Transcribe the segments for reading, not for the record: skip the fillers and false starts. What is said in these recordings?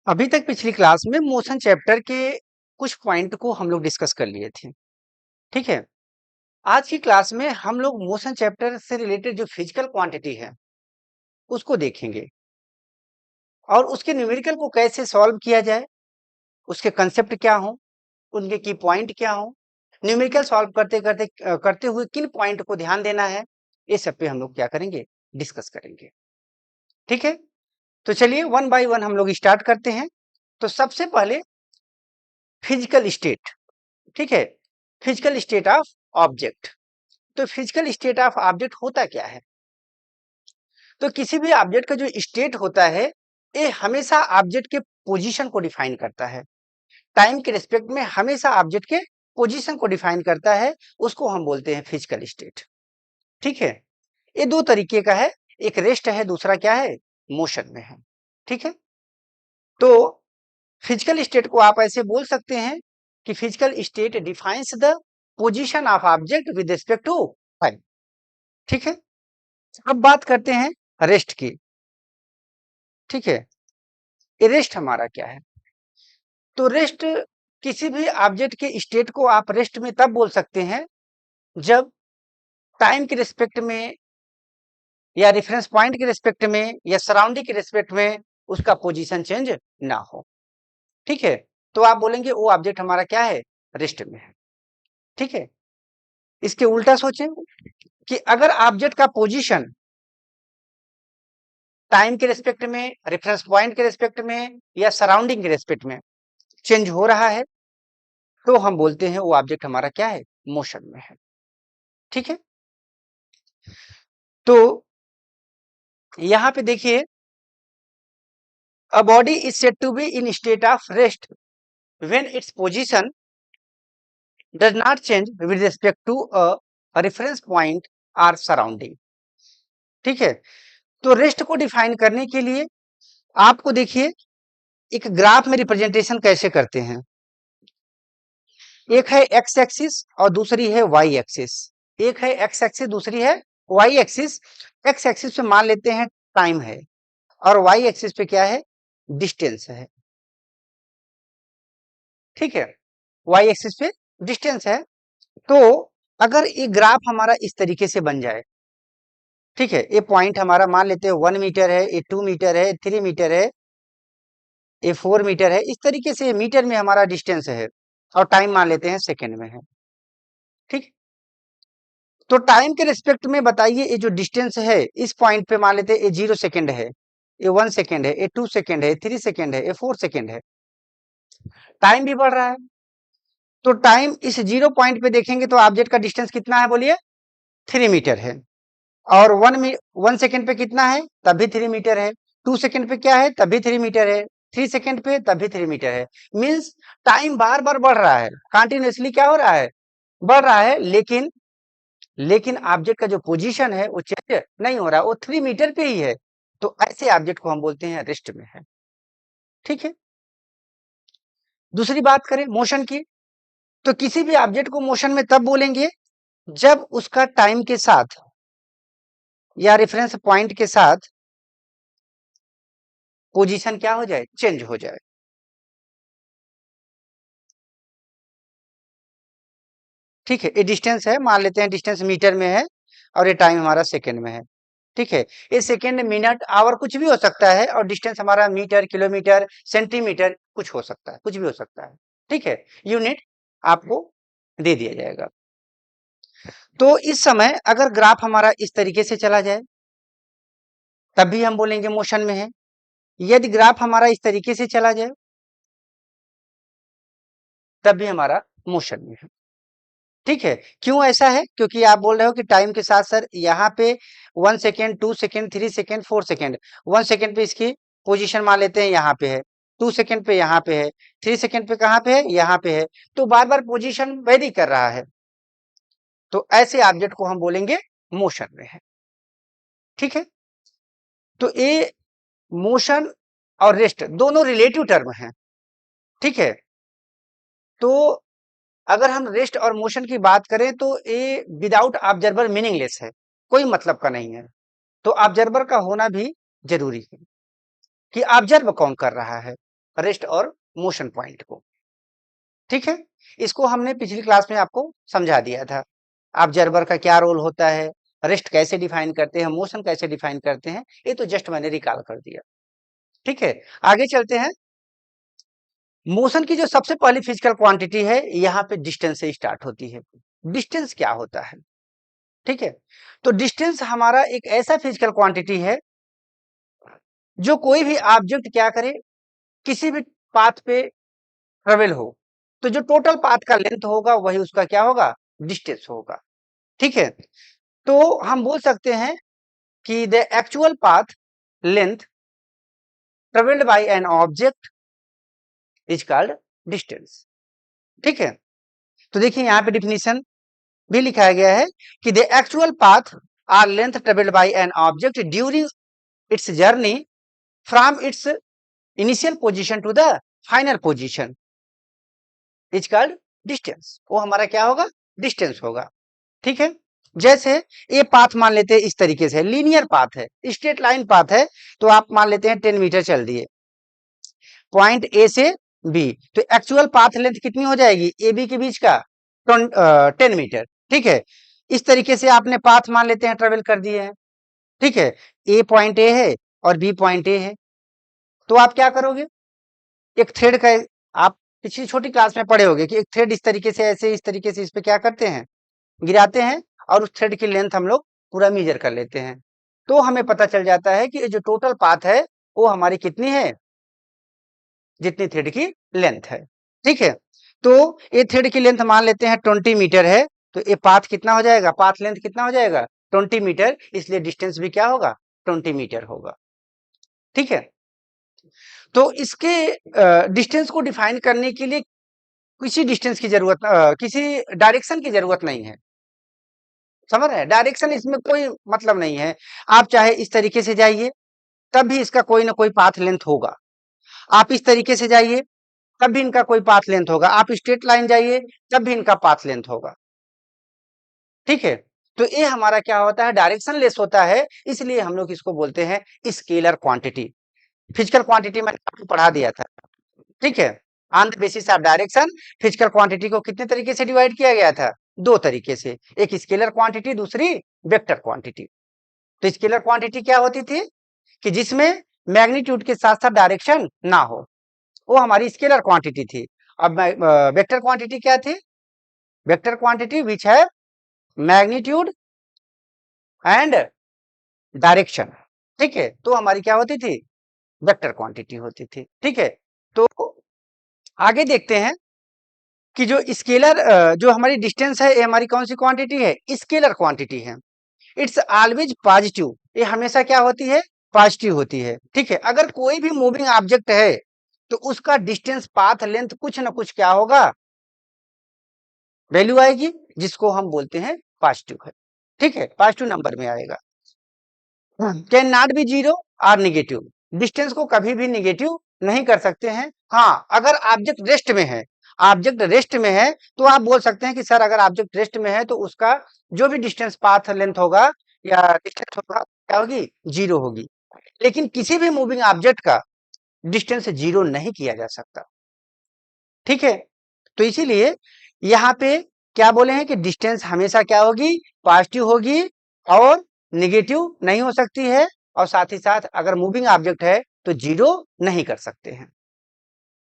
अभी तक पिछली क्लास में मोशन चैप्टर के कुछ पॉइंट को हम लोग डिस्कस कर लिए थे। ठीक है। आज की क्लास में हम लोग मोशन चैप्टर से रिलेटेड जो फिजिकल क्वांटिटी है उसको देखेंगे और उसके न्यूमेरिकल को कैसे सॉल्व किया जाए, उसके कंसेप्ट क्या हो, उनके की पॉइंट क्या हो, न्यूमेरिकल सॉल्व करते हुए किन पॉइंट को ध्यान देना है, ये सब पे हम लोग क्या करेंगे, डिस्कस करेंगे। ठीक है। तो चलिए वन बाय वन हम लोग स्टार्ट करते हैं। तो सबसे पहले फिजिकल स्टेट। ठीक है। Physical state of object. तो फिजिकल स्टेट ऑफ ऑब्जेक्ट होता क्या है? तो किसी भी ऑब्जेक्ट का जो स्टेट होता है ये हमेशा ऑब्जेक्ट के पोजीशन को डिफाइन करता है। टाइम के रिस्पेक्ट में हमेशा ऑब्जेक्ट के पोजीशन को डिफाइन करता है, उसको हम बोलते हैं फिजिकल स्टेट। ठीक है। ये दो तरीके का है, एक रेस्ट है, दूसरा क्या है, मोशन में है। ठीक है। तो फिजिकल स्टेट को आप ऐसे बोल सकते हैं कि physical state defines the position of object with respect to time. ठीक है। अब बात करते हैं रेस्ट की। ठीक है। रेस्ट हमारा क्या है? तो रेस्ट किसी भी ऑब्जेक्ट के स्टेट को आप रेस्ट में तब बोल सकते हैं जब टाइम के रिस्पेक्ट में या रेफरेंस पॉइंट के रिस्पेक्ट में या सराउंडिंग के रिस्पेक्ट में उसका पोजीशन चेंज ना हो। ठीक है। तो आप बोलेंगे वो ऑब्जेक्ट हमारा क्या है, रेस्ट में है। ठीक है। इसके उल्टा सोचें कि अगर ऑब्जेक्ट का पोजीशन टाइम के रिस्पेक्ट में, रेफरेंस पॉइंट के रिस्पेक्ट में या सराउंडिंग के रिस्पेक्ट में चेंज हो रहा है तो हम बोलते हैं वो ऑब्जेक्ट हमारा क्या है, मोशन में है। ठीक है। तो यहां पे देखिए, a body is said to be in state of rest when its position does not change with respect to a reference point और सराउंडिंग। ठीक है। तो रेस्ट को डिफाइन करने के लिए आपको देखिए एक ग्राफ में रिप्रेजेंटेशन कैसे करते हैं। एक है एक्स एक्सिस और दूसरी है वाई एक्सिस। एक है एक्स एक्सिस, दूसरी है वाई एक्सिस। एक्स एक्सिस पे मान लेते हैं टाइम है और वाई एक्सिस पे क्या है, डिस्टेंस है। ठीक है। वाई एक्सिस पे डिस्टेंस है। तो अगर ये ग्राफ हमारा इस तरीके से बन जाए, ठीक है, ये पॉइंट हमारा मान लेते हैं 1 मीटर है, ये 2 मीटर है, 3 मीटर है, ये 4 मीटर है, इस तरीके से मीटर में हमारा डिस्टेंस है और टाइम मान लेते हैं सेकेंड में है। ठीक। तो टाइम के रिस्पेक्ट में बताइए ये जो डिस्टेंस है इस पॉइंट पे मान लेते हैं ये 0 सेकेंड है, ये 1 सेकेंड है, ये 2 सेकेंड है, 3 सेकेंड है, ये 4 सेकेंड है। टाइम भी बढ़ रहा है। तो टाइम इस 0 पॉइंट पे देखेंगे तो ऑब्जेक्ट का डिस्टेंस कितना है, बोलिए 3 मीटर है। और 1 सेकेंड पे कितना है, तब भी 3 मीटर है। 2 सेकेंड पे क्या है, तब भी 3 मीटर है। 3 सेकेंड पे तब भी 3 मीटर है। मीन्स टाइम बार बार बढ़ रहा है, कंटिन्यूसली क्या हो रहा है, बढ़ रहा है। लेकिन ऑब्जेक्ट का जो पोजीशन है वो चेंज नहीं हो रहा, वो 3 मीटर पे ही है। तो ऐसे ऑब्जेक्ट को हम बोलते हैं रेस्ट में है। ठीक है। दूसरी बात करें मोशन की, तो किसी भी ऑब्जेक्ट को मोशन में तब बोलेंगे जब उसका टाइम के साथ या रेफरेंस पॉइंट के साथ पोजीशन क्या हो जाए, चेंज हो जाए। ठीक है। ये डिस्टेंस है, मान लेते हैं डिस्टेंस मीटर में है और ये टाइम हमारा सेकंड में है। ठीक है। ये सेकंड, मिनट, आवर कुछ भी हो सकता है और डिस्टेंस हमारा मीटर, किलोमीटर, सेंटीमीटर कुछ हो सकता है, कुछ भी हो सकता है। ठीक है। यूनिट आपको दे दिया जाएगा। तो इस समय अगर ग्राफ हमारा इस तरीके से चला जाए तब भी हम बोलेंगे मोशन में है। यदि ग्राफ हमारा इस तरीके से चला जाए तब भी हमारा मोशन में है। ठीक है। क्यों ऐसा है, क्योंकि आप बोल रहे हो कि टाइम के साथ सर यहाँ पे 1 second, 2 second, 3 second, 4 second. 1 second पे इसकी पोजीशन मान लेते हैं यहाँ पे है, 2 सेकेंड पे यहाँ पे है, 3 सेकेंड पे कहाँ पे है, यहाँ पे है। तो बार बार पोजीशन वेरी कर रहा है, तो ऐसे ऑब्जेक्ट को हम बोलेंगे मोशन में है। ठीक है। तो ये मोशन और रेस्ट दोनों रिलेटिव टर्म है। ठीक है। तो अगर हम रेस्ट और मोशन की बात करें तो ये विदाउट ऑब्जर्वर मीनिंगलेस है, कोई मतलब का नहीं है। तो ऑब्जर्वर का होना भी जरूरी है कि ऑब्जर्व कौन कर रहा है। रेस्ट और मोशन पॉइंट को। ठीक है, इसको हमने पिछली क्लास में आपको समझा दिया था। ऑब्जर्वर का क्या रोल होता है, रेस्ट कैसे डिफाइन करते हैं, मोशन कैसे डिफाइन करते हैं, ये तो जस्ट मैंने रिकॉल कर दिया। ठीक है, आगे चलते हैं। मोशन की जो सबसे पहली फिजिकल क्वांटिटी है, यहाँ पे डिस्टेंस से स्टार्ट होती है। डिस्टेंस क्या होता है? ठीक है, तो डिस्टेंस हमारा एक ऐसा फिजिकल क्वांटिटी है जो कोई भी ऑब्जेक्ट क्या करे, किसी भी पाथ पे ट्रेवल हो, तो जो टोटल पाथ का लेंथ होगा वही उसका क्या होगा, डिस्टेंस होगा। ठीक है, तो हम बोल सकते हैं कि the actual path length travelled by an object is called distance. ठीक है, तो देखिए यहाँ पे डिफिनीशन भी लिखा गया है कि the actual path or length travelled by an object during its journey from its initial position to the final position is called distance. वो हमारा क्या होगा, डिस्टेंस होगा। ठीक है, जैसे ये पाथ मान लेते हैं इस तरीके से, लीनियर पाथ है, स्ट्रेट लाइन पाथ है, तो आप मान लेते हैं 10 मीटर चल दिए पॉइंट ए से बी, तो एक्चुअल पाथ लेंथ कितनी हो जाएगी ए बी के बीच का 10 मीटर। ठीक है, इस तरीके से आपने पाथ मान लेते हैं ट्रेवल कर दिए हैं। ठीक है, ए पॉइंट ए है और बी पॉइंट ए है, तो आप क्या करोगे, एक थ्रेड का, आप पिछली छोटी क्लास में पढ़े होंगे कि एक थ्रेड इस तरीके से, ऐसे इस तरीके से इस पे क्या करते हैं, गिराते हैं, और उस थ्रेड की लेंथ हम लोग पूरा मेजर कर लेते हैं, तो हमें पता चल जाता है कि जो टोटल पाथ है वो हमारी कितनी है, जितनी थ्रेड की लेंथ है। ठीक है, तो ये थ्रेड की लेंथ मान लेते हैं 20 मीटर है, तो ये पाथ कितना हो जाएगा, पाथ लेंथ कितना हो जाएगा 20 मीटर, इसलिए डिस्टेंस भी क्या होगा 20 मीटर होगा। ठीक है, तो इसके डिस्टेंस को डिफाइन करने के लिए किसी डिस्टेंस की जरूरत, किसी डायरेक्शन की जरूरत नहीं है। समझ रहे हैं, डायरेक्शन इसमें कोई मतलब नहीं है। आप चाहे इस तरीके से जाइए तब भी इसका कोई ना कोई पाथ लेंथ होगा, आप इस तरीके से जाइए तब भी इनका कोई पाथ लेंथ होगा, आप स्ट्रेट लाइन जाइए तब भी इनका पाथ लेंथ होगा। ठीक है, तो ये हमारा क्या होता है, डायरेक्शन लेस होता है, इसलिए हम लोग इसको बोलते हैं स्केलर क्वांटिटी। फिजिकल क्वांटिटी मैंने आपको पढ़ा दिया था। ठीक है, on the basis of direction physical quantity को कितने तरीके से डिवाइड किया गया था, दो तरीके से, एक स्केलर क्वांटिटी, दूसरी वेक्टर क्वांटिटी। तो स्केलर क्वांटिटी क्या होती थी कि जिसमें मैग्नीट्यूड के साथ साथ डायरेक्शन ना हो, वो हमारी स्केलर क्वांटिटी थी। अब वेक्टर क्वांटिटी क्या थी, वेक्टर क्वांटिटी विच है मैग्नीट्यूड एंड डायरेक्शन। ठीक है, तो हमारी क्या होती थी, वेक्टर क्वांटिटी होती थी। ठीक है, तो आगे देखते हैं कि जो स्केलर, जो हमारी डिस्टेंस है, ये हमारी कौन सी क्वांटिटी है, स्केलर क्वांटिटी है। इट्स ऑलवेज पॉजिटिव, ये हमेशा क्या होती है, पॉजिटिव होती है। ठीक है, अगर कोई भी मूविंग ऑब्जेक्ट है तो उसका डिस्टेंस पाथ लेंथ कुछ ना कुछ क्या होगा, वैल्यू आएगी, जिसको हम बोलते हैं पॉजिटिव है। ठीक है, पॉजिटिव नंबर में आएगा। कैन नॉट बी जीरो और निगेटिव, डिस्टेंस को कभी भी निगेटिव नहीं कर सकते हैं। हाँ, अगर ऑब्जेक्ट रेस्ट में है, ऑब्जेक्ट रेस्ट में है, तो आप बोल सकते हैं कि सर अगर ऑब्जेक्ट रेस्ट में है तो उसका जो भी डिस्टेंस पाथ लेंथ होगा या डिस्टेंस होगा क्या होगी, जीरो होगी। लेकिन किसी भी मूविंग ऑब्जेक्ट का डिस्टेंस जीरो नहीं किया जा सकता। ठीक है, तो इसीलिए यहाँ पे क्या बोले हैं कि डिस्टेंस हमेशा क्या होगी, पॉजिटिव होगी और निगेटिव नहीं हो सकती है, और साथ ही साथ अगर मूविंग ऑब्जेक्ट है तो जीरो नहीं कर सकते हैं।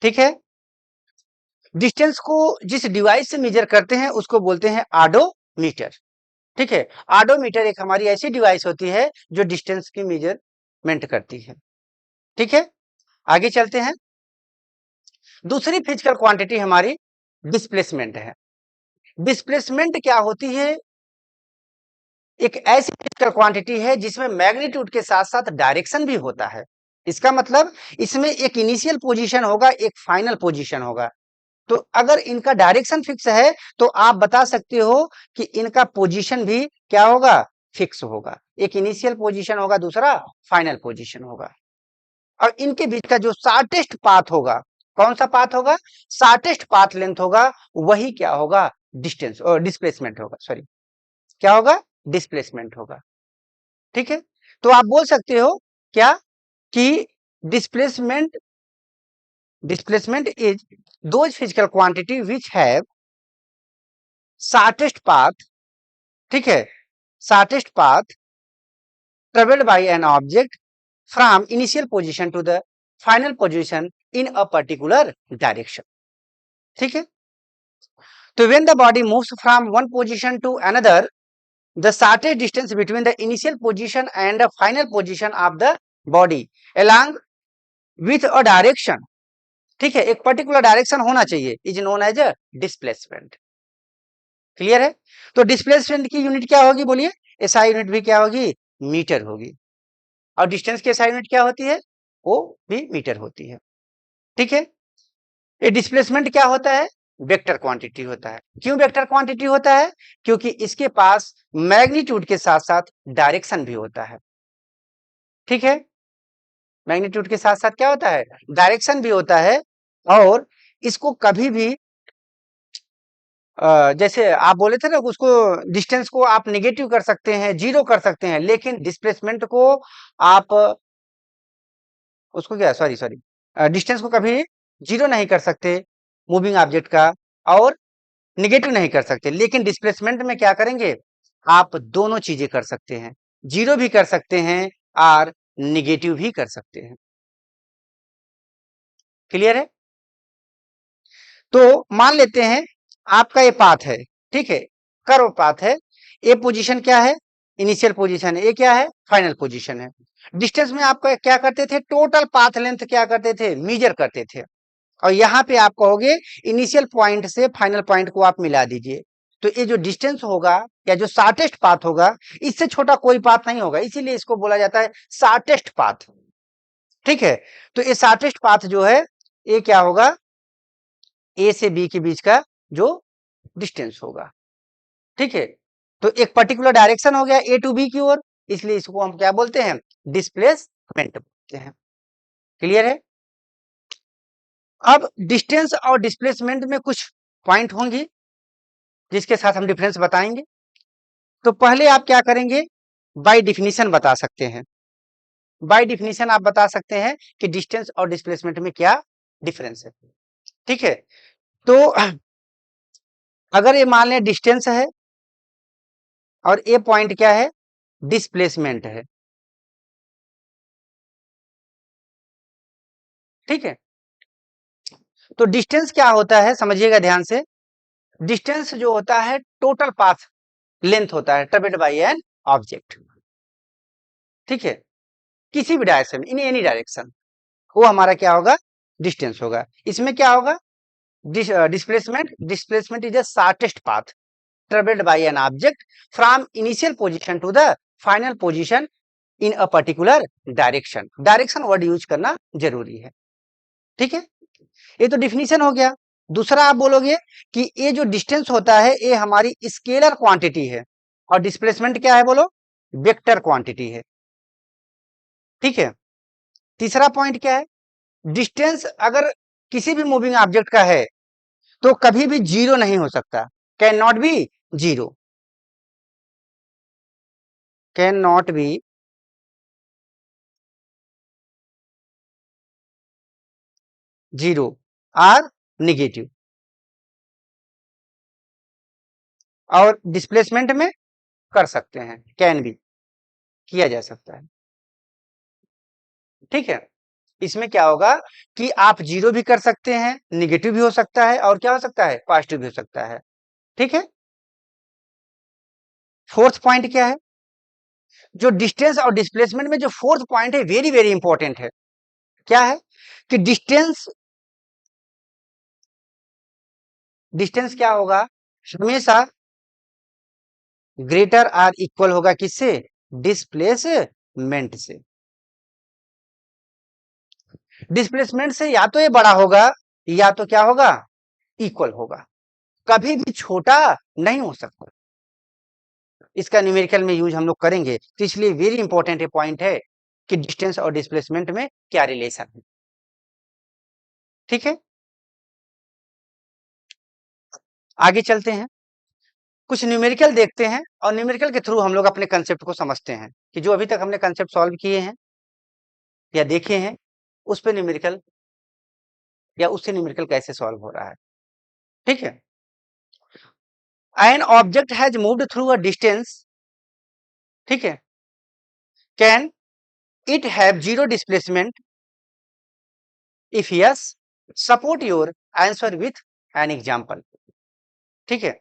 ठीक है, डिस्टेंस को जिस डिवाइस से मेजर करते हैं उसको बोलते हैं ऑडोमीटर। ठीक है, ऑडोमीटर एक हमारी ऐसी डिवाइस होती है जो डिस्टेंस की मेजरमेंट करती है। ठीक है, आगे चलते हैं। दूसरी फिजिकल क्वांटिटी हमारी डिस्प्लेसमेंट है। डिस्प्लेसमेंट क्या होती है, एक ऐसी फिजिकल क्वांटिटी है जिसमें मैग्नीट्यूड के साथ साथ डायरेक्शन भी होता है। इसका मतलब इसमें एक इनिशियल पोजीशन होगा, एक फाइनल पोजीशन होगा। तो अगर इनका डायरेक्शन फिक्स है तो आप बता सकते हो कि इनका पोजीशन भी क्या होगा, फिक्स होगा। एक इनिशियल पोजीशन होगा, दूसरा फाइनल पोजीशन होगा, और इनके बीच का जो शॉर्टेस्ट पाथ होगा, कौन सा पाथ होगा, शॉर्टेस्ट पाथ लेंथ होगा, वही क्या होगा, डिस्टेंस और डिस्प्लेसमेंट होगा, सॉरी क्या होगा, डिस्प्लेसमेंट होगा। ठीक है, तो आप बोल सकते हो क्या कि displacement displacement is those physical quantity which have shortest path, ठीक है, shortest path traveled by an object from initial position to the final position in a particular direction, ठीक है। तो when the body moves from one position to another, the shortest distance between the initial position and the final position of the body along with a direction, ठीक है, एक particular direction होना चाहिए, is known as a displacement. Clear है? तो displacement की unit क्या होगी बोलिए? एसआई यूनिट भी क्या होगी? मीटर होगी। और डिस्टेंस की एसआई यूनिट क्या होती है? वो भी मीटर होती है, ठीक है। ये डिस्प्लेसमेंट क्या होता है? वेक्टर क्वांटिटी होता है। क्यों वेक्टर क्वांटिटी होता है? क्योंकि इसके पास मैग्नीट्यूड के साथ साथ डायरेक्शन भी होता है, ठीक है। मैग्नीट्यूड के साथ साथ क्या होता है? डायरेक्शन भी होता है। और इसको कभी भी जैसे आप बोले थे ना, उसको डिस्टेंस को आप निगेटिव कर सकते हैं, जीरो कर सकते हैं, लेकिन डिस्प्लेसमेंट को आप उसको क्या, सॉरी डिस्टेंस को कभी जीरो नहीं कर सकते मूविंग ऑब्जेक्ट का, और निगेटिव नहीं कर सकते। लेकिन डिस्प्लेसमेंट में क्या करेंगे? आप दोनों चीजें कर सकते हैं, जीरो भी कर सकते हैं और निगेटिव भी कर सकते हैं। क्लियर है? तो मान लेते हैं आपका ये पाथ है, ठीक है, कर्व पाथ है। ए पोजीशन क्या है? इनिशियल पोजीशन है। ए क्या है? फाइनल पोजीशन है। डिस्टेंस में आपका क्या करते थे? टोटल पाथ लेंथ क्या करते थे? मेजर करते थे। और यहाँ पे आप कहोगे इनिशियल पॉइंट से फाइनल पॉइंट को आप मिला दीजिए, तो ये जो डिस्टेंस होगा या जो शॉर्टेस्ट पाथ होगा, इससे छोटा कोई पाथ नहीं होगा, इसीलिए इसको बोला जाता है शॉर्टेस्ट पाथ, ठीक है। तो ये शॉर्टेस्ट पाथ जो है, ये क्या होगा? ए से बी के बीच का जो डिस्टेंस होगा, ठीक है। तो एक पर्टिकुलर डायरेक्शन हो गया ए टू बी की ओर, इसलिए इसको हम क्या बोलते हैं? डिस्प्लेसमेंट बोलते हैं। क्लियर है? अब डिस्टेंस और डिस्प्लेसमेंट में कुछ पॉइंट होंगी जिसके साथ हम डिफरेंस बताएंगे। तो पहले आप क्या करेंगे? बाय डिफिनीशन बता सकते हैं। बाय डिफिनीशन आप बता सकते हैं कि डिस्टेंस और डिस्प्लेसमेंट में क्या डिफरेंस है, ठीक है। तो अगर ये मान लें डिस्टेंस है और ये पॉइंट क्या है? डिस्प्लेसमेंट है, ठीक है। तो डिस्टेंस क्या होता है समझिएगा ध्यान से। डिस्टेंस जो होता है टोटल पाथ लेंथ होता है ट्रेवल्ड बाय एन ऑब्जेक्ट, ठीक है, किसी भी डायरेक्शन, इन एनी डायरेक्शन, वो हमारा क्या होगा? डिस्टेंस होगा। इसमें क्या होगा? Displacement is a shortest path traveled by an object from initial position to the final position in a particular direction। Direction word use करना जरूरी है, ठीक है। ये तो डिफिनीशन हो गया। दूसरा आप बोलोगे कि ये जो डिस्टेंस होता है ये हमारी स्केलर क्वांटिटी है, और डिस्प्लेसमेंट क्या है? बोलो, वेक्टर क्वांटिटी है, ठीक है। तीसरा पॉइंट क्या है? डिस्टेंस अगर किसी भी मूविंग ऑब्जेक्ट का है तो कभी भी जीरो नहीं हो सकता, can not be zero, can not be zero or negative. और डिस्प्लेसमेंट में कर सकते हैं, कैन भी किया जा सकता है, ठीक है। इसमें क्या होगा कि आप जीरो भी कर सकते हैं, निगेटिव भी हो सकता है, और क्या हो सकता है? पॉजिटिव भी हो सकता है, ठीक है। फोर्थ पॉइंट क्या है? जो डिस्टेंस और डिस्प्लेसमेंट में जो फोर्थ पॉइंट है, वेरी वेरी इंपॉर्टेंट है। क्या है? कि डिस्टेंस, डिस्टेंस क्या होगा? हमेशा ग्रेटर आर इक्वल होगा किससे? डिस्प्लेसमेंट से। डिस्प्लेसमेंट से या तो ये बड़ा होगा या तो क्या होगा? इक्वल होगा, कभी भी छोटा नहीं हो सकता। इसका न्यूमेरिकल में यूज हम लोग करेंगे, तो इसलिए वेरी इंपॉर्टेंट पॉइंट है कि डिस्टेंस और डिस्प्लेसमेंट में क्या रिलेशन है, ठीक है। आगे चलते हैं, कुछ न्यूमेरिकल देखते हैं, और न्यूमेरिकल के थ्रू हम लोग अपने कंसेप्ट को समझते हैं कि जो अभी तक हमने कंसेप्ट सॉल्व किए हैं या देखे हैं, उस पर न्यूमेरिकल या उससे न्यूमेरिकल कैसे सॉल्व हो रहा है। ठीक है, an object has moved through a distance, ठीक है, can it have zero displacement, if yes support your answer with an example. ठीक है,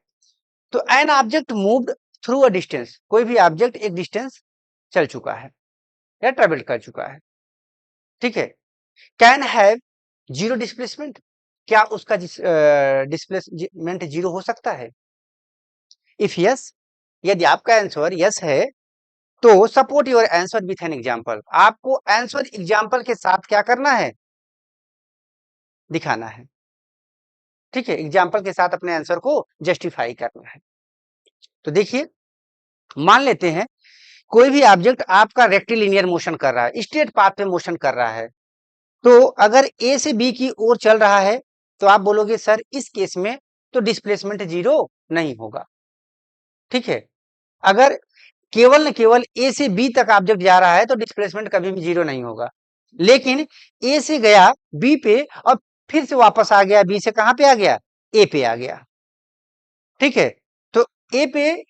तो an object moved through a distance, कोई भी ऑब्जेक्ट एक डिस्टेंस चल चुका है या ट्रेवल कर चुका है। ठीक है, कैन हैव जीरो डिस्प्लेसमेंट, क्या उसका डिस्प्लेसमेंट जीरो हो सकता है। इफ यस, यदि आपका आंसर यस है तो support your answer with an example, आपको आंसर एग्जाम्पल के साथ क्या करना है, दिखाना है। ठीक है, एग्जाम्पल के साथ अपने आंसर को जस्टिफाई करना है। तो देखिए, मान लेते हैं कोई भी ऑब्जेक्ट आपका रेक्टिलिनियर मोशन कर रहा है, स्ट्रेट पाथ पे मोशन कर रहा है, तो अगर ए से बी की ओर चल रहा है तो आप बोलोगे सर इस केस में तो डिस्प्लेसमेंट जीरो नहीं होगा। ठीक है, अगर केवल न केवल ए से बी तक ऑब्जेक्ट जा रहा है तो डिस्प्लेसमेंट कभी भी जीरो नहीं होगा, लेकिन ए से गया बी पे और फिर से वापस आ गया, बी से कहां पे आ गया, ए पे आ गया। ठीक है, तो ए पे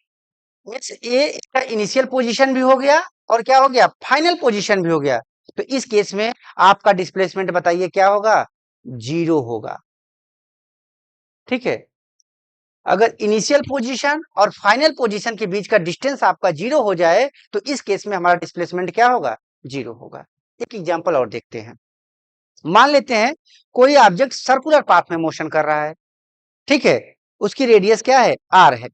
मीन्स ए इसका इनिशियल पोजीशन भी हो गया और क्या हो गया, फाइनल पोजीशन भी हो गया। तो इस केस में आपका डिस्प्लेसमेंट बताइए क्या होगा, जीरो होगा। ठीक है, अगर इनिशियल पोजीशन और फाइनल पोजीशन के बीच का डिस्टेंस आपका जीरो हो जाए तो इस केस में हमारा डिस्प्लेसमेंट क्या होगा, जीरो होगा। एक एग्जांपल और देखते हैं, मान लेते हैं कोई ऑब्जेक्ट सर्कुलर पाथ में मोशन कर रहा है। ठीक है, उसकी रेडियस क्या है, आर है।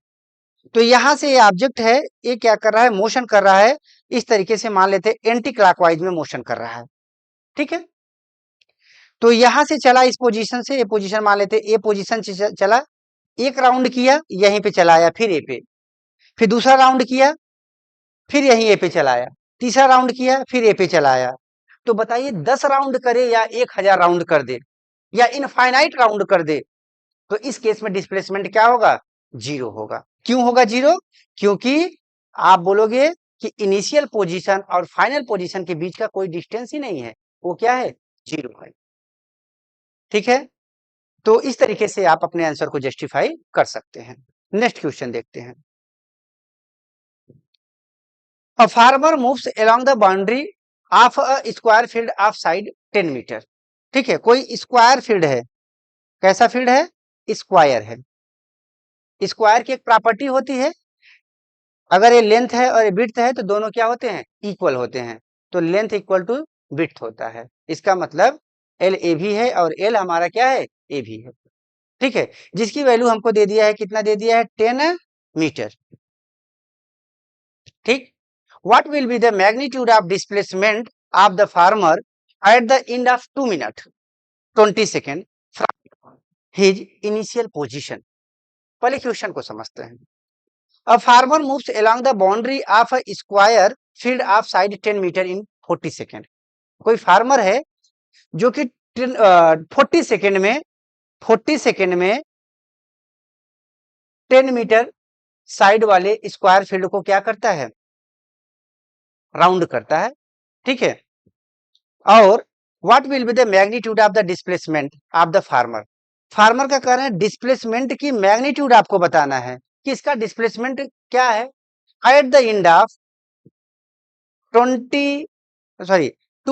तो यहां से ये ऑब्जेक्ट है, ये क्या कर रहा है, मोशन कर रहा है इस तरीके से, मान लेते हैं एंटी क्लॉकवाइज में मोशन कर रहा है। ठीक है, तो यहां से चला इस पोजीशन से, ये पोजीशन मान लेते हैं ए पोजीशन से चला, एक राउंड किया यहीं पे चलाया, फिर ए पे, फिर दूसरा राउंड किया, फिर यहीं ए पे चलाया, तीसरा राउंड किया, फिर ए पे चलाया। तो बताइए 10 राउंड करे या 1000 राउंड कर दे या इनफाइनाइट राउंड कर दे, तो इस केस में डिस्प्लेसमेंट क्या होगा, जीरो होगा। क्यों होगा जीरो, क्योंकि आप बोलोगे कि इनिशियल पोजीशन और फाइनल पोजीशन के बीच का कोई डिस्टेंस ही नहीं है, वो क्या है, जीरो है। ठीक है, तो इस तरीके से आप अपने आंसर को जस्टिफाई कर सकते हैं। नेक्स्ट क्वेश्चन देखते हैं, a farmer moves along the boundary of a square field of side 10 metre. ठीक है, कोई स्क्वायर फील्ड है, कैसा फील्ड है, स्क्वायर है। स्क्वायर की एक प्रॉपर्टी होती है, अगर ये लेंथ है और ये विड्थ है तो दोनों क्या होते हैं, इक्वल होते हैं। तो लेंथ इक्वल टू विड्थ होता है, इसका मतलब एल ए भी है और एल हमारा क्या है, ए भी है। ठीक है, जिसकी वैल्यू हमको दे दिया है, कितना दे दिया है, 10 मीटर। ठीक, what will be the magnitude of displacement of the farmer at the end of 2 minutes 20 second from his initial position। पहले क्वेश्चन को समझते हैं। A farmer moves along the boundary of a square field of side 10 meter in 40 second। कोई farmer है जो कि 40 second में 10 metre side वाले स्क्वायर फील्ड को क्या करता है, राउंड करता है। ठीक है, और what will be the magnitude of the displacement of the farmer, farmer का कह रहे हैं डिस्प्लेसमेंट की मैग्नीट्यूड आपको बताना है कि इसका डिस्प्लेसमेंट क्या है at the end of 2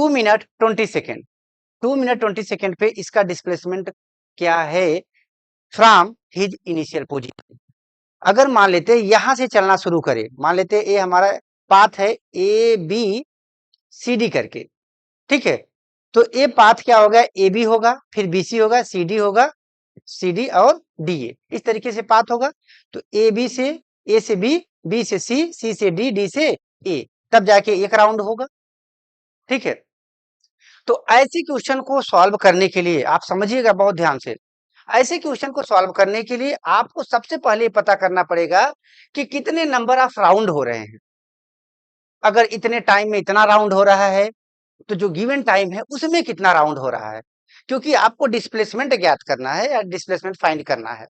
minute 20 second, 2 minute 20 second पे इसका डिस्प्लेसमेंट क्या है फ्रॉम हिज इनिशियल पोजीशन। अगर मान लेते यहां से चलना शुरू करे, मान लेते ये हमारा पाथ है ए बी सी डी करके। ठीक है, तो ए पाथ क्या होगा, ए बी होगा, फिर बी सी होगा, सी डी होगा, सी डी और डी ए, इस तरीके से पाथ होगा। तो ए से बी से सी से डी से ए, तब जाके एक राउंड होगा। ठीक है, तो ऐसे क्वेश्चन को सॉल्व करने के लिए आप समझिएगा बहुत ध्यान से, ऐसे क्वेश्चन को सॉल्व करने के लिए आपको सबसे पहले पता करना पड़ेगा कि कितने नंबर ऑफ राउंड हो रहे हैं। अगर इतने टाइम में इतना राउंड हो रहा है तो जो गिवन टाइम है उसमें कितना राउंड हो रहा है, क्योंकि आपको डिस्प्लेसमेंट ज्ञात करना है या डिस्प्लेसमेंट फाइंड करना है।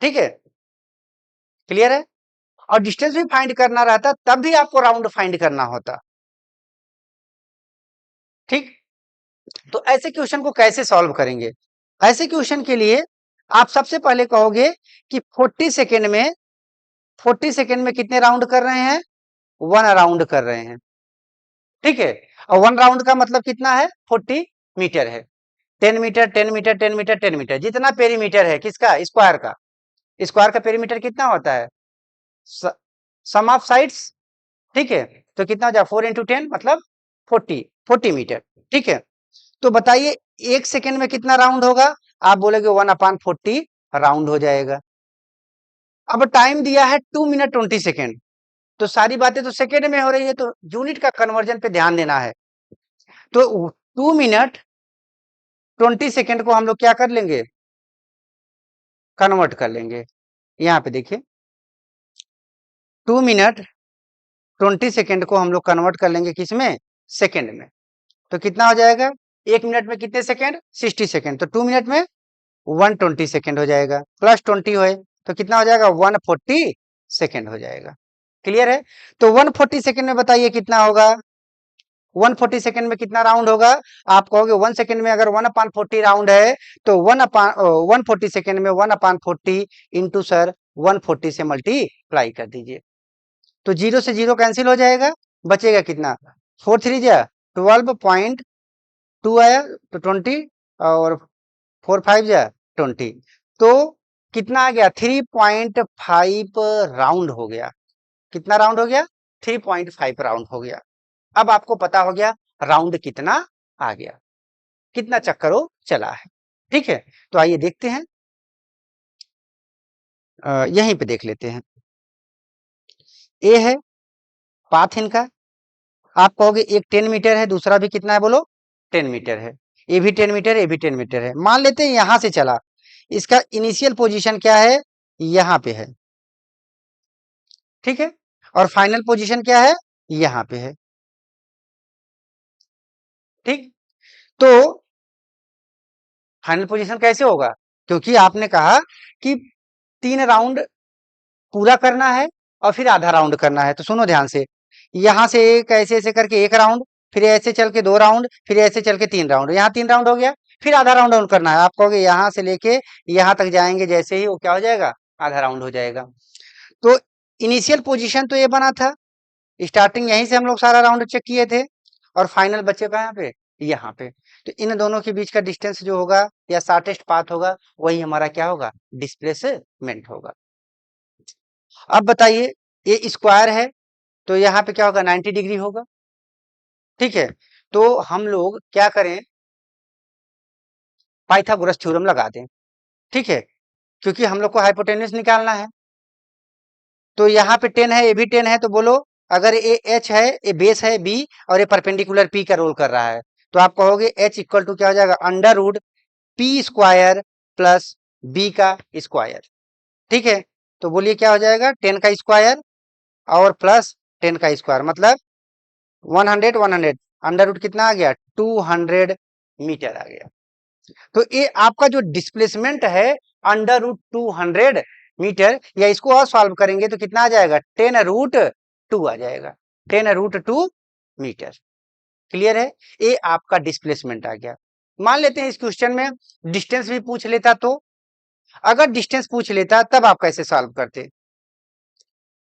ठीक है, क्लियर है, और डिस्टेंस भी फाइंड करना रहता तब भी आपको राउंड फाइंड करना होता। ठीक, तो ऐसे क्वेश्चन को कैसे सॉल्व करेंगे, ऐसे क्वेश्चन के लिए आप सबसे पहले कहोगे कि 40 सेकेंड में कितने राउंड कर रहे हैं? 1 राउंड कर रहे हैं, ठीक है। और 1 राउंड का मतलब कितना है? 40 मीटर है। 10 मीटर, 10 मीटर, 10 मीटर, 10 मीटर, जितना पेरीमीटर है किसका? स्क्वायर का। स्क्वायर का पेरीमीटर कितना होता है? सम ऑफ साइड्स, ठीक है। तो कितना हो जाए? 4 इंटू 10 मतलब 40 मीटर, ठीक है। तो बताइए 1 सेकेंड में कितना राउंड होगा? आप बोलेगे 1/40 राउंड हो जाएगा। अब टाइम दिया है 2 मिनट 20 सेकेंड, तो सारी बातें तो सेकेंड में हो रही है, तो यूनिट का कन्वर्जन पे ध्यान देना है। तो 2 मिनट 20 सेकेंड को हम लोग क्या कर लेंगे? कन्वर्ट कर लेंगे। यहाँ पे देखिए 2 मिनट 20 सेकेंड को हम लोग कन्वर्ट कर लेंगे किसमें? सेकेंड में। तो कितना हो जाएगा? 1 मिनट में कितने सेकेंड? 60 सेकेंड। तो 2 मिनट में 120 सेकेंड हो जाएगा, प्लस 20 है तो कितना हो जाएगा? 140 सेकेंड हो जाएगा। क्लियर है? तो 140 सेकेंड में बताइए कितना होगा? 140 सेकेंड में कितना राउंड होगा? आप कहोगे 1 सेकेंड में अगर 1/40 राउंड है तो 140 सेकेंड में 1/40 इंटू सर 140 से मल्टीप्लाई कर दीजिए। तो 0 से 0 कैंसिल हो जाएगा, बचेगा कितना? 4 3 जा 12.2 आया तो 20 और 4 5 जा 20, तो कितना आ गया? 3.5 राउंड हो गया। कितना राउंड हो गया? 3.5 राउंड हो गया। अब आपको पता हो गया राउंड कितना आ गया, कितना चक्कर वो चला है, ठीक है। तो आइए देखते हैं, यहीं पे देख लेते हैं। ए है पाथ इनका, आप कहोगे एक 10 मीटर है, दूसरा भी कितना है बोलो? 10 मीटर है। ये भी 10 मीटर, ये भी 10 मीटर है। मान लेते हैं यहां से चला, इसका इनिशियल पोजीशन क्या है? यहाँ पे है, ठीक है। और फाइनल पोजीशन क्या है? यहाँ पे है, ठीक। तो फाइनल पोजीशन कैसे होगा? क्योंकि आपने कहा कि 3 राउंड पूरा करना है और फिर आधा राउंड करना है। तो सुनो ध्यान से, यहाँ से एक ऐसे ऐसे करके 1 राउंड, फिर ऐसे चल के 2 राउंड, फिर ऐसे चल के 3 राउंड, यहाँ 3 राउंड हो गया, फिर आधा राउंड और करना है। आप कहोगे यहाँ से लेके यहाँ तक जाएंगे, जैसे ही वो क्या हो जाएगा? आधा राउंड हो जाएगा। तो इनिशियल पोजीशन तो ये बना था, स्टार्टिंग यहीं से हम लोग सारा राउंड चेक किए थे, और फाइनल बचे कहाँ पे? यहाँ पे। तो इन दोनों के बीच का डिस्टेंस जो होगा या शॉर्टेस्ट पाथ होगा, वही हमारा क्या होगा? डिस्प्लेसमेंट होगा। अब बताइए ये स्क्वायर है, तो यहाँ पे क्या होगा? 90 डिग्री होगा, ठीक है। तो हम लोग क्या करें? पाइथागोरस थ्योरम लगा दें, ठीक है, क्योंकि हम लोग को हाइपोटेन्यूज निकालना है। तो यहाँ पे 10 है, ये भी 10 है, तो बोलो अगर ये एच है, ये बेस है बी, और ये परपेंडिकुलर पी का रोल कर रहा है, तो आप कहोगे एच इक्वल टू क्या हो जाएगा? Under root P square plus B का स्क्वायर, ठीक है। तो बोलिए क्या हो जाएगा? 10 का स्क्वायर और प्लस 10 का स्क्वायर, मतलब 100 अंडर रूट कितना आ गया? 200 मीटर आ गया। तो ये आपका जो डिस्प्लेसमेंट है अंडर रूट 200 मीटर, या इसको और सॉल्व करेंगे तो कितना आ जाएगा? 10√2 आ जाएगा, 10√2 मीटर। क्लियर है? ये आपका डिस्प्लेसमेंट आ गया। मान लेते हैं इस क्वेश्चन में डिस्टेंस भी पूछ लेता, तो अगर डिस्टेंस पूछ लेता तब आप कैसे सॉल्व करते?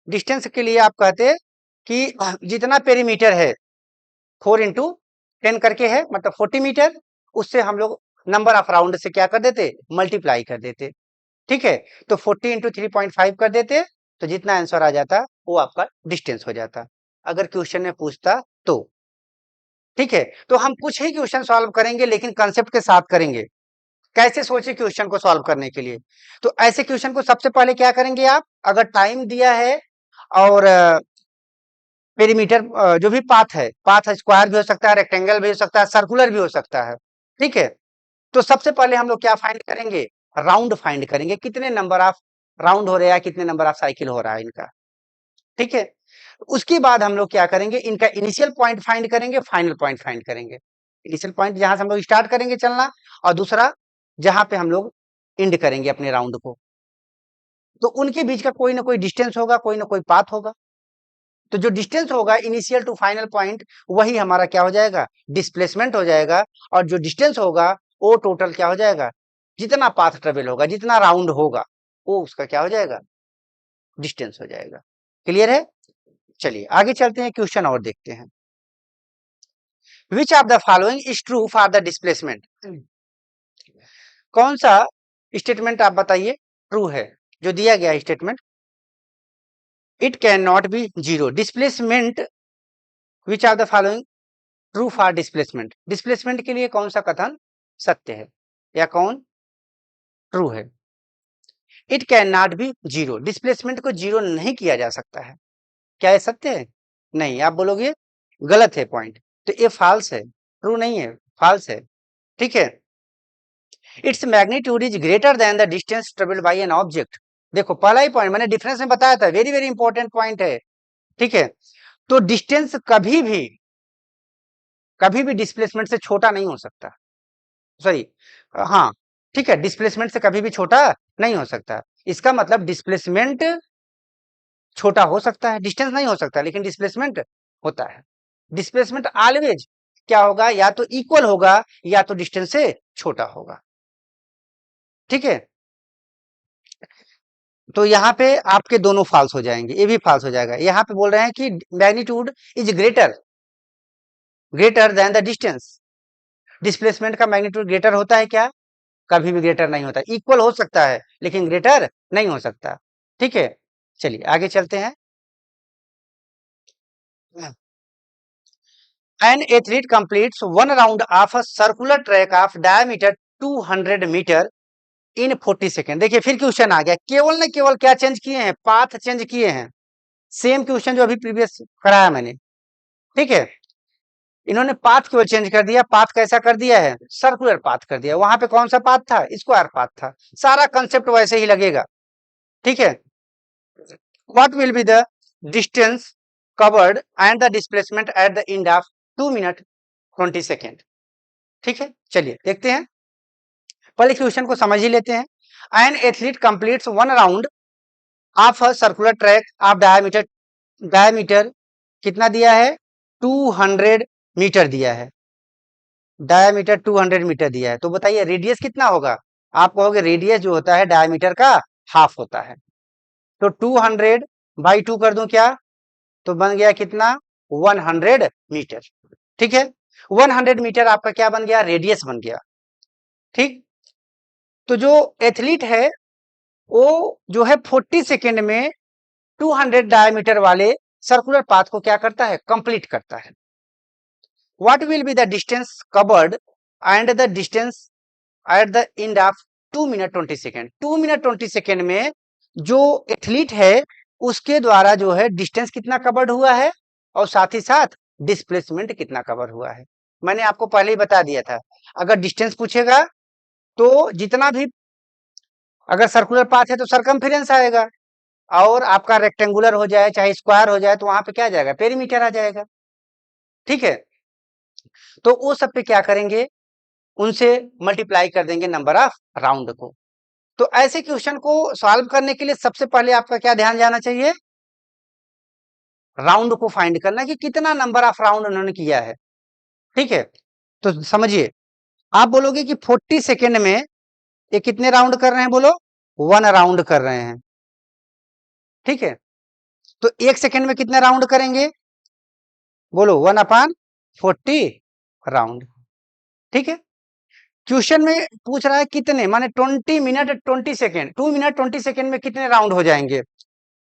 डिस्टेंस के लिए आप कहते कि जितना पेरीमीटर है 4 इंटू 10 करके है, मतलब 40 मीटर, उससे हम लोग नंबर ऑफ राउंड से क्या कर देते? मल्टीप्लाई कर देते, ठीक है। तो 40 इंटू 3.5 कर देते, तो जितना आंसर आ जाता वो आपका डिस्टेंस हो जाता, अगर क्वेश्चन में पूछता तो, ठीक है। तो हम कुछ ही क्वेश्चन सॉल्व करेंगे, लेकिन कंसेप्ट के साथ करेंगे। कैसे सोचे क्वेश्चन को सॉल्व करने के लिए? तो ऐसे क्वेश्चन को सबसे पहले क्या करेंगे आप? अगर टाइम दिया है और पेरीमीटर, जो भी पाथ स्क्वायर भी हो सकता है, रेक्टेंगल भी हो सकता है, सर्कुलर भी हो सकता है, ठीक है। तो सबसे पहले हम लोग क्या फाइंड करेंगे? राउंड फाइंड करेंगे, कितने नंबर ऑफ राउंड हो रहा है, कितने नंबर ऑफ साइकिल हो रहा है इनका, ठीक है। उसके बाद हम लोग क्या करेंगे? इनका इनिशियल पॉइंट फाइंड करेंगे, फाइनल पॉइंट फाइंड करेंगे। इनिशियल पॉइंट जहां से हम लोग स्टार्ट करेंगे चलना, और दूसरा जहां पे हम लोग एंड करेंगे अपने राउंड को, तो उनके बीच का कोई ना कोई डिस्टेंस होगा, कोई ना कोई पाथ होगा। तो जो डिस्टेंस होगा इनिशियल टू फाइनल पॉइंट, वही हमारा क्या हो जाएगा? डिस्प्लेसमेंट हो जाएगा। और जो डिस्टेंस होगा वो टोटल क्या हो जाएगा? जितना पाथ ट्रेवल होगा, जितना राउंड होगा, वो उसका क्या हो जाएगा, डिस्टेंस हो जाएगा। क्लियर है? चलिए आगे चलते हैं, क्वेश्चन और देखते हैं। Which of the following is true for the displacement? कौन सा स्टेटमेंट आप बताइए ट्रू है जो दिया गया statement? It can not be zero displacement. Which of the following true for displacement? Displacement के लिए कौन सा कथन सत्य है या कौन ट्रू है? It can not be zero, displacement को जीरो नहीं किया जा सकता है। क्या ये सत्य है? नहीं, आप बोलोगे गलत है पॉइंट, तो ये फॉल्स है, ट्रू नहीं है, फॉल्स है। ठीक है, its magnitude is greater than the distance travelled by an object. देखो पहला ही पॉइंट मैंने डिफरेंस में बताया था, वेरी वेरी इंपॉर्टेंट पॉइंट है। ठीक है, तो डिस्टेंस कभी भी डिस्प्लेसमेंट से छोटा नहीं हो सकता, सॉरी, हाँ ठीक है, डिस्प्लेसमेंट से कभी भी छोटा नहीं हो सकता। इसका मतलब डिस्प्लेसमेंट छोटा हो सकता है, डिस्टेंस नहीं हो सकता, लेकिन डिस्प्लेसमेंट होता है। डिस्प्लेसमेंट ऑलवेज क्या होगा, या तो इक्वल होगा या तो डिस्टेंस से छोटा होगा। ठीक है, तो यहाँ पे आपके दोनों फॉल्स हो जाएंगे, ये भी फॉल्स हो जाएगा। यहाँ पे बोल रहे हैं कि magnitude is greater than the distance. Displacement का मैग्नीट्यूड ग्रेटर होता है क्या? कभी भी ग्रेटर नहीं होता, इक्वल हो सकता है लेकिन ग्रेटर नहीं हो सकता। ठीक है, चलिए आगे चलते हैं। An athlete completes one round of a circular track of diameter 200 metre in 40 second. देखिए फिर क्वेश्चन आ गया, केवल न केवल क्या चेंज किए हैं, पाथ चेंज किए हैं। सेम क्वेश्चन जो अभी प्रीवियस कराया मैंने। ठीक है, इन्होंने पाथ केवल चेंज कर दिया। पाथ कैसा कर दिया है, सर्कुलर पाथ कर दिया। वहां पे कौन सा पाथ था, स्क्वायर पाथ था। सारा कंसेप्ट वैसे ही लगेगा। ठीक है, what will be the distance covered and the displacement at the end of 2 minute 20 second. ठीक है, चलिए देखते हैं, पहले क्वेश्चन को समझ ही लेते हैं। An athlete completes one round of a circular track of diameter कितना दिया है, 200 मीटर दिया है। डायमीटर 200 मीटर दिया है, तो बताइए रेडियस कितना होगा? आप कहोगे रेडियस जो होता है डायमीटर का हाफ होता है, तो 200 बाई 2 कर दूं क्या, तो बन गया कितना, 100 मीटर। ठीक है, 100 मीटर आपका क्या बन गया, रेडियस बन गया। ठीक, तो जो एथलीट है वो जो है 40 सेकेंड में 200 डायमीटर वाले सर्कुलर पाथ को क्या करता है, कंप्लीट करता है। What will be the distance covered and the distance at the end of 2 minute 20 second. 2 minute 20 second में जो एथलीट है उसके द्वारा जो है डिस्टेंस कितना कवर्ड हुआ है और साथ ही साथ डिस्प्लेसमेंट कितना कवर हुआ है। मैंने आपको पहले ही बता दिया था, अगर डिस्टेंस पूछेगा तो जितना भी, अगर सर्कुलर पाथ है तो सरकमफेरेंस आएगा, और आपका रेक्टेंगुलर हो जाए चाहे स्क्वायर हो जाए तो वहां पे क्या आ जाएगा, पेरीमीटर आ जाएगा। ठीक है, तो वो सब पे क्या करेंगे, उनसे मल्टीप्लाई कर देंगे नंबर ऑफ राउंड को। तो ऐसे क्वेश्चन को सॉल्व करने के लिए सबसे पहले आपका क्या ध्यान जाना चाहिए, राउंड को फाइंड करना कि कितना नंबर ऑफ राउंड उन्होंने किया है। ठीक है, तो समझिए, आप बोलोगे कि 40 सेकेंड में ये कितने राउंड कर रहे हैं, बोलो 1 राउंड कर रहे हैं। ठीक है, तो 1 सेकेंड में कितने राउंड करेंगे, बोलो 1/40 राउंड। ठीक है, क्वेश्चन में पूछ रहा है कितने, माने 20 मिनट 20 सेकेंड, 2 मिनट 20 सेकेंड में कितने राउंड हो जाएंगे।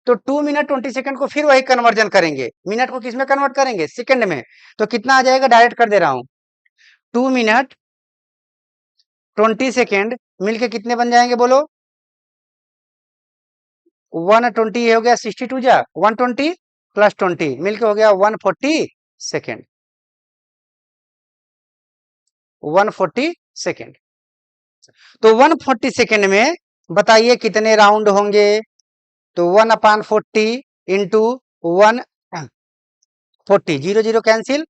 तो 2 मिनट 20 सेकेंड को फिर वही कन्वर्जन करेंगे, मिनट को किस में कन्वर्ट करेंगे, सेकेंड में। तो कितना आ जाएगा, डायरेक्ट कर दे रहा हूं, 2 मिनट 20 सेकेंड मिलके कितने बन जाएंगे, बोलो 120 हो गया, 62 जा 120 प्लस 20 मिलके हो गया 140 सेकेंड, 140 सेकेंड। तो 140 सेकेंड में बताइए कितने राउंड होंगे, तो 1/40 इंटू 140, 0 0 कैंसिल,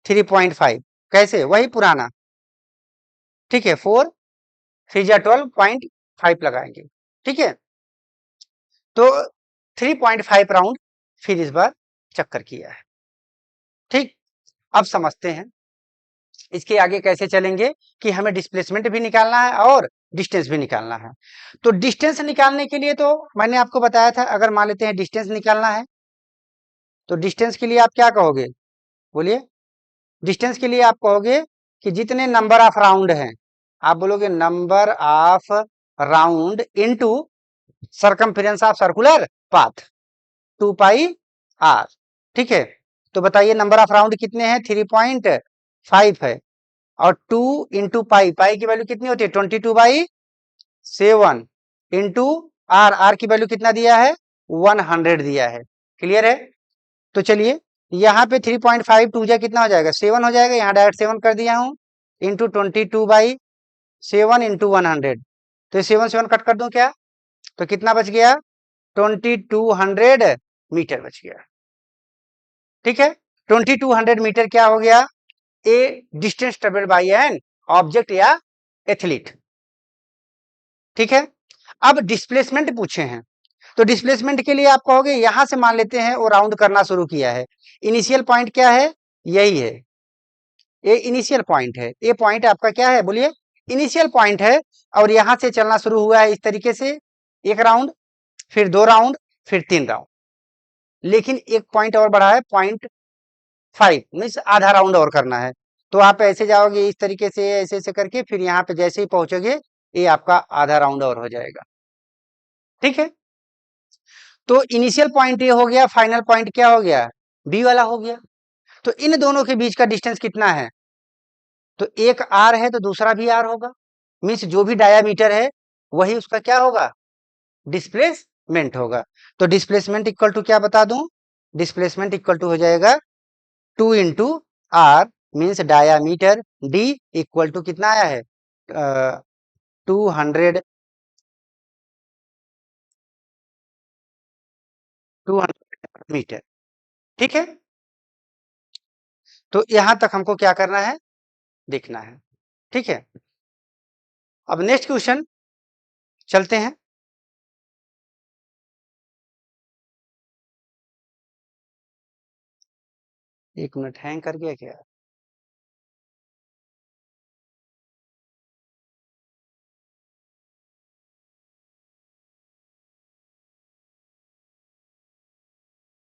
3.5, कैसे, वही पुराना। ठीक है, 4 3 जा 12.5 लगाएंगे। ठीक है, तो 3.5 राउंड फिर इस बार चक्कर किया है। ठीक, अब समझते हैं इसके आगे कैसे चलेंगे कि हमें डिस्प्लेसमेंट भी निकालना है और डिस्टेंस भी निकालना है। तो डिस्टेंस निकालने के लिए तो मैंने आपको बताया था, अगर मान लेते हैं डिस्टेंस निकालना है तो डिस्टेंस के लिए आप क्या कहोगे, बोलिए। डिस्टेंस के लिए आप कहोगे कि जितने नंबर ऑफ राउंड हैं, आप बोलोगे number of round into circumference of circular path 2πr। ठीक है, तो बताइए नंबर ऑफ राउंड कितने हैं, 3.5 है, और 2 इंटू पाई, पाई की वैल्यू कितनी होती है 22/7 इंटू आर, आर की वैल्यू कितना दिया है 100 दिया है। क्लियर है? तो चलिए यहाँ पे 3.5 टू जा कितना हो जाएगा 7 हो जाएगा, यहाँ डायरेक्ट 7 कर दिया हूँ, इंटू 22/7 इंटू 100। तो 7 7 कट कर दूं क्या, तो कितना बच गया 2200 मीटर बच गया। ठीक है, 2200 मीटर क्या हो गया, ए distance travelled by an object या एथलीट। ठीक है, अब डिस्प्लेसमेंट पूछे हैं, तो डिस्प्लेसमेंट के लिए आप कहोगे यहां से मान लेते हैं वो राउंड करना शुरू किया है, इनिशियल पॉइंट क्या है, यही है, ये इनिशियल पॉइंट है, ये पॉइंट आपका क्या है, बोलिए इनिशियल पॉइंट है, और यहां से चलना शुरू हुआ है इस तरीके से, एक राउंड, फिर 2 राउंड, फिर 3 राउंड, लेकिन एक पॉइंट और बढ़ा है 0.5 मीन्स आधा राउंड और करना है। तो आप ऐसे जाओगे इस तरीके से, ऐसे ऐसे करके, फिर यहाँ पे जैसे ही पहुंचोगे ये आपका आधा राउंड और हो जाएगा। ठीक है, तो इनिशियल पॉइंट ये हो गया, फाइनल पॉइंट क्या हो गया, बी वाला हो गया। तो इन दोनों के बीच का डिस्टेंस कितना है, तो एक आर है तो दूसरा भी आर होगा, मीन्स जो भी डायामीटर है वही उसका क्या होगा, डिस्प्लेसमेंट होगा। तो डिस्प्लेसमेंट इक्वल टू क्या बता दूं, डिस्प्लेसमेंट इक्वल टू हो जाएगा 2 into R means diameter, D equal to कितना आया है 200 मीटर। ठीक है, तो यहां तक हमको क्या करना है, देखना है। ठीक है, अब नेक्स्ट क्वेश्चन चलते हैं। एक मिनट, हैंग कर गया क्या।